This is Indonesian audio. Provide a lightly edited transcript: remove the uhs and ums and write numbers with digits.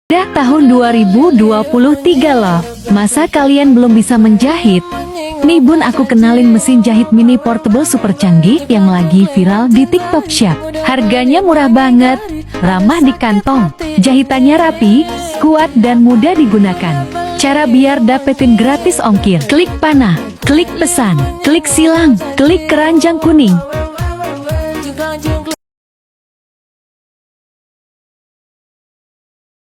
Udah tahun 2023 loh, masa kalian belum bisa menjahit? Nih bun, aku kenalin mesin jahit mini portable super canggih yang lagi viral di TikTok Shop. Harganya murah banget, ramah di kantong, jahitannya rapi, kuat dan mudah digunakan. Cara biar dapetin gratis ongkir: klik panah, klik pesan, klik silang, klik keranjang kuning.